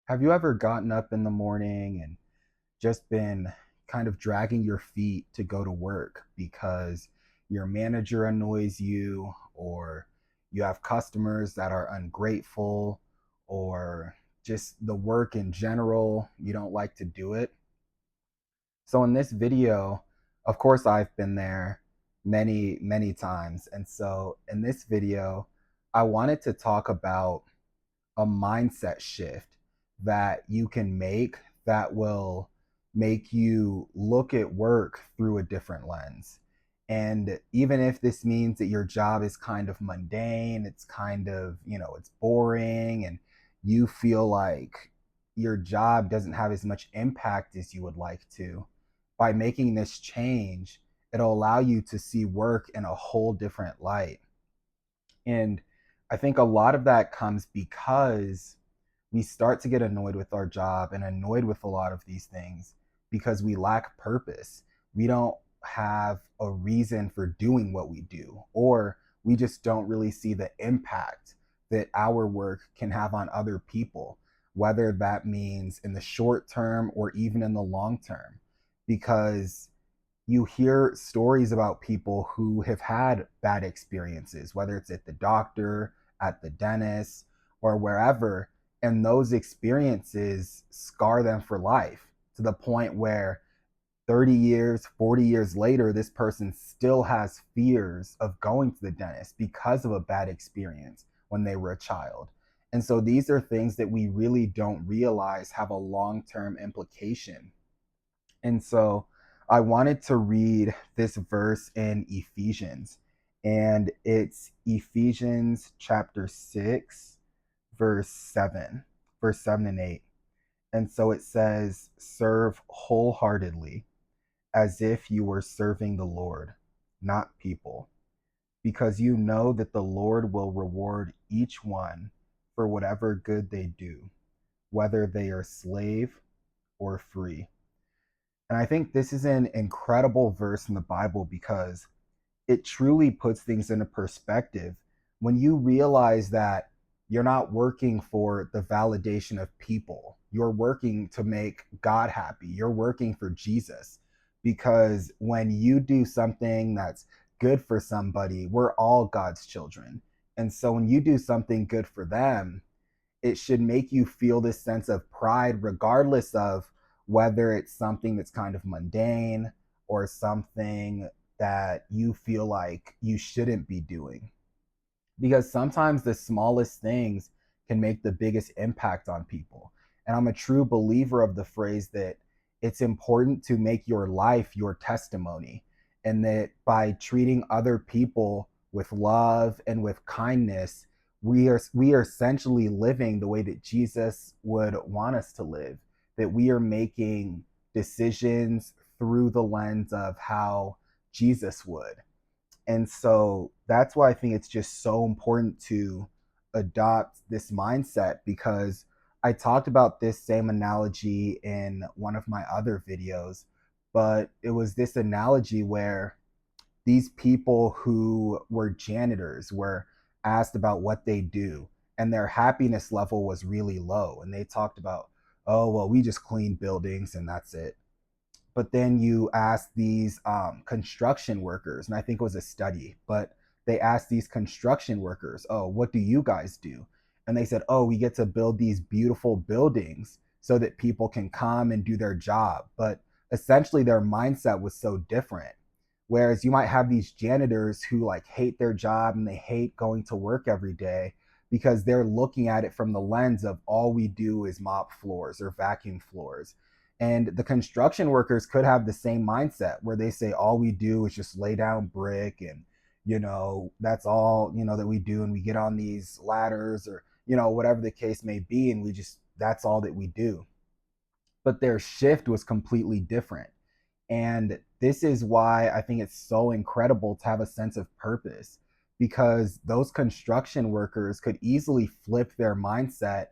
Have you ever gotten up in the morning and just been kind of dragging your feet to go to work because your manager annoys you, or you have customers that are ungrateful, or just the work in general, you don't like to do it? So, in this video, of course, I've been there many, many times. And so, in this video, I wanted to talk about a mindset shift that you can make that will make you look at work through a different lens. And even if this means that your job is kind of mundane, it's kind of, it's boring, and you feel like your job doesn't have as much impact as you would like to, by making this change, it'll allow you to see work in a whole different light. And I think a lot of that comes because we start to get annoyed with our job and annoyed with a lot of these things because we lack purpose. We don't have a reason for doing what we do, or we just don't really see the impact that our work can have on other people, whether that means in the short term or even in the long term. Because you hear stories about people who have had bad experiences, whether it's at the doctor, at the dentist, or wherever. And those experiences scar them for life to the point where 30 years, 40 years later, this person still has fears of going to the dentist because of a bad experience when they were a child. And so these are things that we really don't realize have a long term implication. And so I wanted to read this verse in Ephesians, and it's Ephesians chapter 6, verse 7, verse 7 and 8. And so it says, serve wholeheartedly as if you were serving the Lord, not people, because you know that the Lord will reward each one for whatever good they do, whether they are slave or free. And I think this is an incredible verse in the Bible because it truly puts things into perspective when you realize that you're not working for the validation of people. You're working to make God happy. You're working for Jesus. Because when you do something that's good for somebody, we're all God's children. And so when you do something good for them, it should make you feel this sense of pride, regardless of whether it's something that's kind of mundane or something that you feel like you shouldn't be doing. Because sometimes the smallest things can make the biggest impact on people. And I'm a true believer of the phrase that it's important to make your life your testimony, and that by treating other people with love and with kindness, we are essentially living the way that Jesus would want us to live, that we are making decisions through the lens of how Jesus would. And so that's why I think it's just so important to adopt this mindset, because I talked about this same analogy in one of my other videos, but it was this analogy where these people who were janitors were asked about what they do, and their happiness level was really low. And they talked about, oh, well, we just clean buildings and that's it. But then you ask these construction workers, and I think it was a study, but they asked these construction workers, oh, what do you guys do? And they said, oh, we get to build these beautiful buildings so that people can come and do their job. But essentially their mindset was so different. Whereas you might have these janitors who like hate their job and they hate going to work every day because they're looking at it from the lens of all we do is mop floors or vacuum floors. And the construction workers could have the same mindset where they say all we do is just lay down brick, and that's all that we do, and we get on these ladders, or whatever the case may be, and we just that's all that we do. But their shift was completely different. And this is why I think it's so incredible to have a sense of purpose, because those construction workers could easily flip their mindset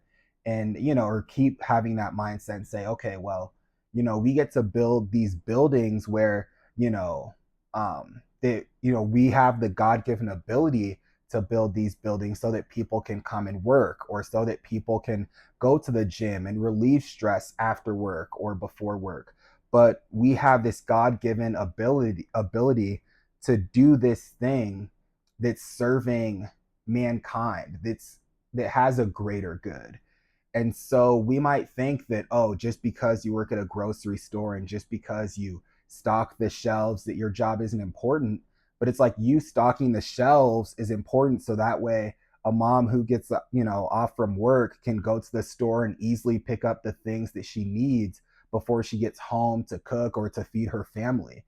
and, or keep having that mindset and say, okay, well, we get to build these buildings where, that, we have the God given ability to build these buildings so that people can come and work, or so that people can go to the gym and relieve stress after work or before work. But we have this God-given ability to do this thing that's serving mankind, that has a greater good. And so we might think that, oh, just because you work at a grocery store and just because you stock the shelves, that your job isn't important. But it's like, you stocking the shelves is important so that way a mom who gets off from work can go to the store and easily pick up the things that she needs before she gets home to cook or to feed her family.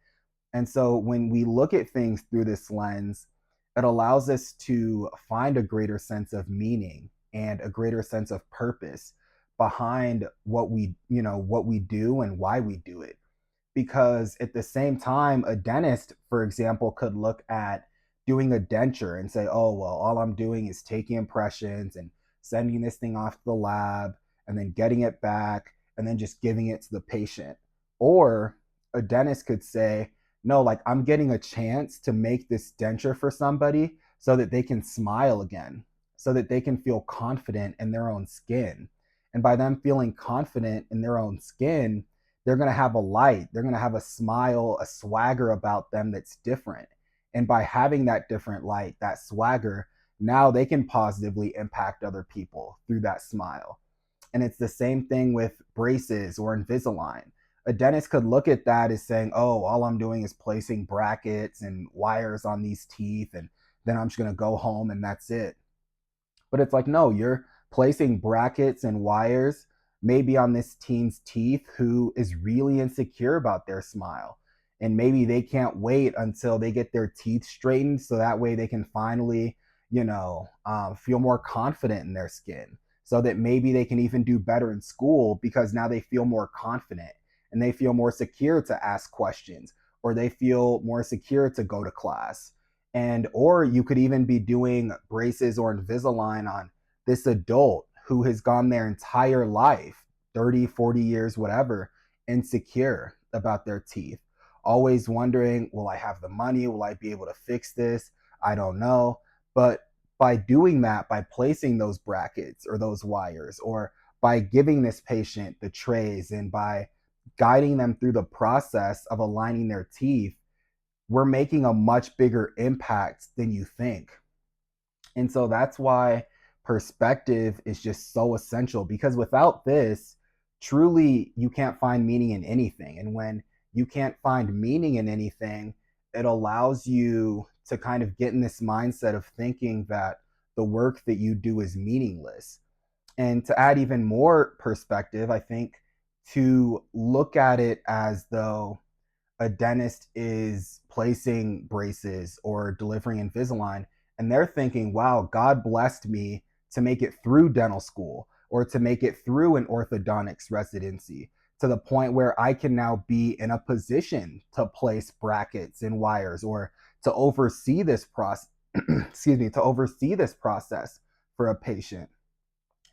And so when we look at things through this lens, it allows us to find a greater sense of meaning and a greater sense of purpose behind what we do and why we do it. Because at the same time, a dentist, for example, could look at doing a denture and say, oh, well, all I'm doing is taking impressions and sending this thing off to the lab and then getting it back and then just giving it to the patient. Or a dentist could say, no, like, I'm getting a chance to make this denture for somebody so that they can smile again, so that they can feel confident in their own skin. And by them feeling confident in their own skin, they're going to have a light, they're going to have a smile, a swagger about them that's different. And by having that different light, that swagger, now they can positively impact other people through that smile. And it's the same thing with braces or Invisalign. A dentist could look at that as saying, oh, all I'm doing is placing brackets and wires on these teeth, and then I'm just going to go home and that's it. But it's like, no, you're placing brackets and wires maybe on this teen's teeth who is really insecure about their smile. And maybe they can't wait until they get their teeth straightened so that way they can finally, feel more confident in their skin. So that maybe they can even do better in school because now they feel more confident and they feel more secure to ask questions, or they feel more secure to go to class. And or you could even be doing braces or Invisalign on this adult who has gone their entire life, 30, 40 years, whatever, insecure about their teeth, always wondering, will I have the money? Will I be able to fix this? I don't know. But by doing that, by placing those brackets or those wires, or by giving this patient the trays and by guiding them through the process of aligning their teeth, we're making a much bigger impact than you think. And so that's why perspective is just so essential, because without this, truly, you can't find meaning in anything. And when you can't find meaning in anything, it allows you to kind of get in this mindset of thinking that the work that you do is meaningless. And to add even more perspective, I think to look at it as though a dentist is placing braces or delivering Invisalign, and they're thinking, wow, God blessed me to make it through dental school or to make it through an orthodontics residency to the point where I can now be in a position to place brackets and wires or to oversee this process excuse me, to oversee this process for a patient.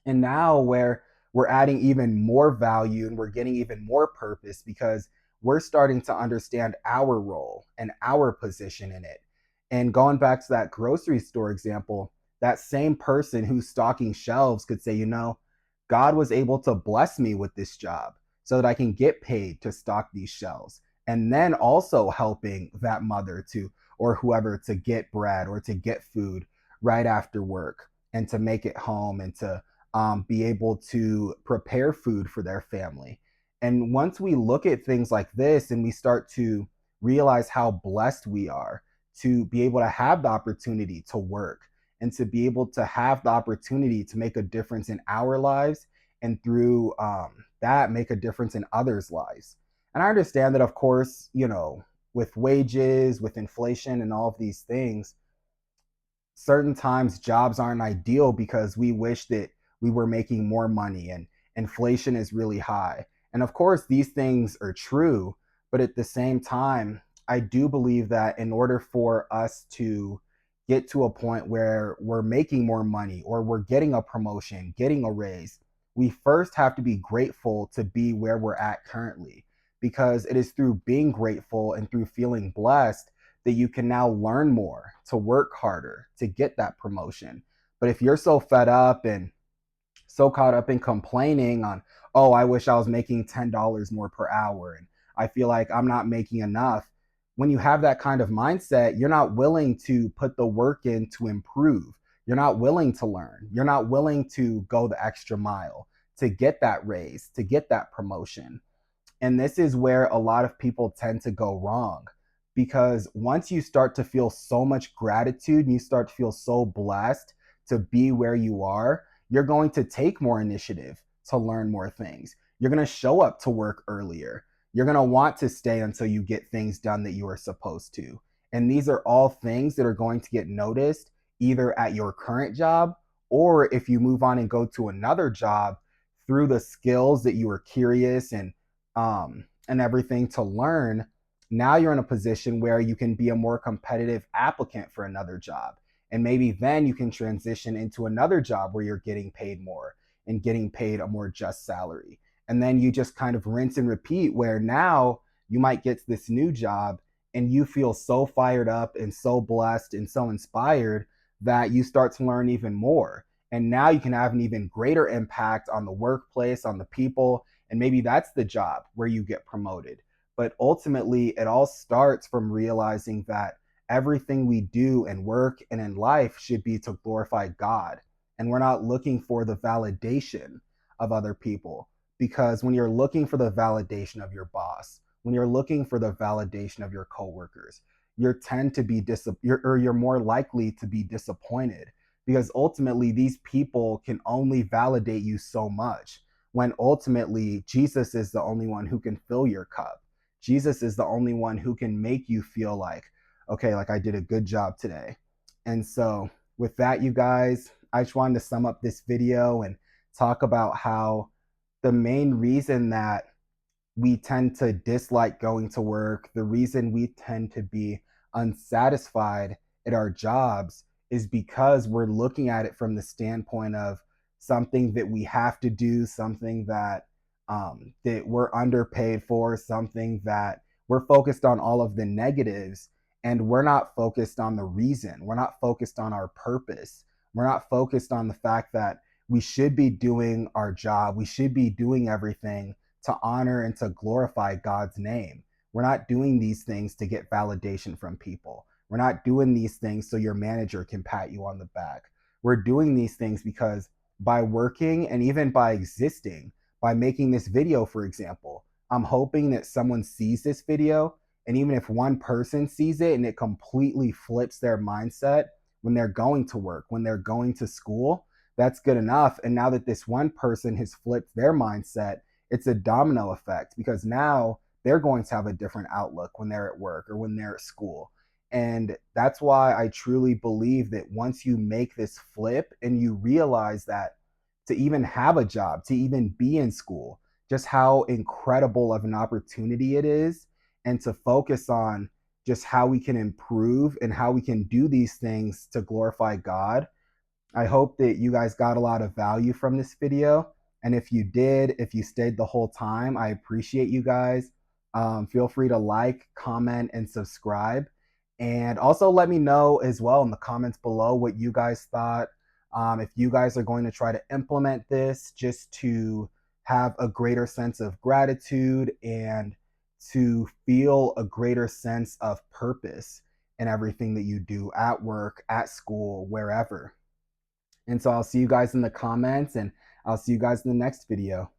And now where we're adding even more value and we're getting even more purpose because we're starting to understand our role and our position in it. And going back to that grocery store example, that same person who's stocking shelves could say, God was able to bless me with this job so that I can get paid to stock these shelves. And then also helping that mother to, or whoever, to get bread or to get food right after work and to make it home and to be able to prepare food for their family. And once we look at things like this and we start to realize how blessed we are to be able to have the opportunity to work and to be able to have the opportunity to make a difference in our lives, and through that, make a difference in others' lives. And I understand that, of course, with wages, with inflation, and all of these things, certain times jobs aren't ideal because we wish that we were making more money and inflation is really high. And of course, these things are true. But at the same time, I do believe that in order for us to get to a point where we're making more money or we're getting a promotion, getting a raise, we first have to be grateful to be where we're at currently. Because it is through being grateful and through feeling blessed that you can now learn more, to work harder, to get that promotion. But if you're so fed up and so caught up in complaining on, oh, I wish I was making $10 more per hour and I feel like I'm not making enough. When you have that kind of mindset, you're not willing to put the work in to improve. You're not willing to learn. You're not willing to go the extra mile to get that raise, to get that promotion. And this is where a lot of people tend to go wrong, because once you start to feel so much gratitude and you start to feel so blessed to be where you are, you're going to take more initiative to learn more things. You're going to show up to work earlier. You're going to want to stay until you get things done that you are supposed to. And these are all things that are going to get noticed either at your current job, or if you move on and go to another job, through the skills that you were curious and everything to learn. Now you're in a position where you can be a more competitive applicant for another job. And maybe then you can transition into another job where you're getting paid more and getting paid a more just salary. And then you just kind of rinse and repeat, where now you might get this new job and you feel so fired up and so blessed and so inspired that you start to learn even more. And now you can have an even greater impact on the workplace, on the people, and maybe that's the job where you get promoted. But ultimately, it all starts from realizing that everything we do in work and in life should be to glorify God. And we're not looking for the validation of other people. Because when you're looking for the validation of your boss, when you're looking for the validation of your coworkers, you're more likely to be disappointed, because ultimately these people can only validate you so much, when ultimately Jesus is the only one who can fill your cup. Jesus is the only one who can make you feel like, okay, like I did a good job today. And so with that, you guys, I just wanted to sum up this video and talk about how the main reason that we tend to dislike going to work, the reason we tend to be unsatisfied at our jobs, is because we're looking at it from the standpoint of something that we have to do, something that we're underpaid for, something that we're focused on all of the negatives, and we're not focused on the reason. We're not focused on our purpose. We're not focused on the fact that we should be doing our job. We should be doing everything to honor and to glorify God's name. We're not doing these things to get validation from people. We're not doing these things so your manager can pat you on the back. We're doing these things because by working and even by existing, by making this video, for example, I'm hoping that someone sees this video, and even if one person sees it and it completely flips their mindset when they're going to work, when they're going to school, that's good enough. And now that this one person has flipped their mindset, it's a domino effect, because now they're going to have a different outlook when they're at work or when they're at school. And that's why I truly believe that once you make this flip and you realize that to even have a job, to even be in school, just how incredible of an opportunity it is, and to focus on just how we can improve and how we can do these things to glorify God. I hope that you guys got a lot of value from this video. And if you did, if you stayed the whole time, I appreciate you guys. Feel free to like, comment, and subscribe. And also let me know as well in the comments below what you guys thought. If you guys are going to try to implement this just to have a greater sense of gratitude and to feel a greater sense of purpose in everything that you do at work, at school, wherever. And so I'll see you guys in the comments, and I'll see you guys in the next video.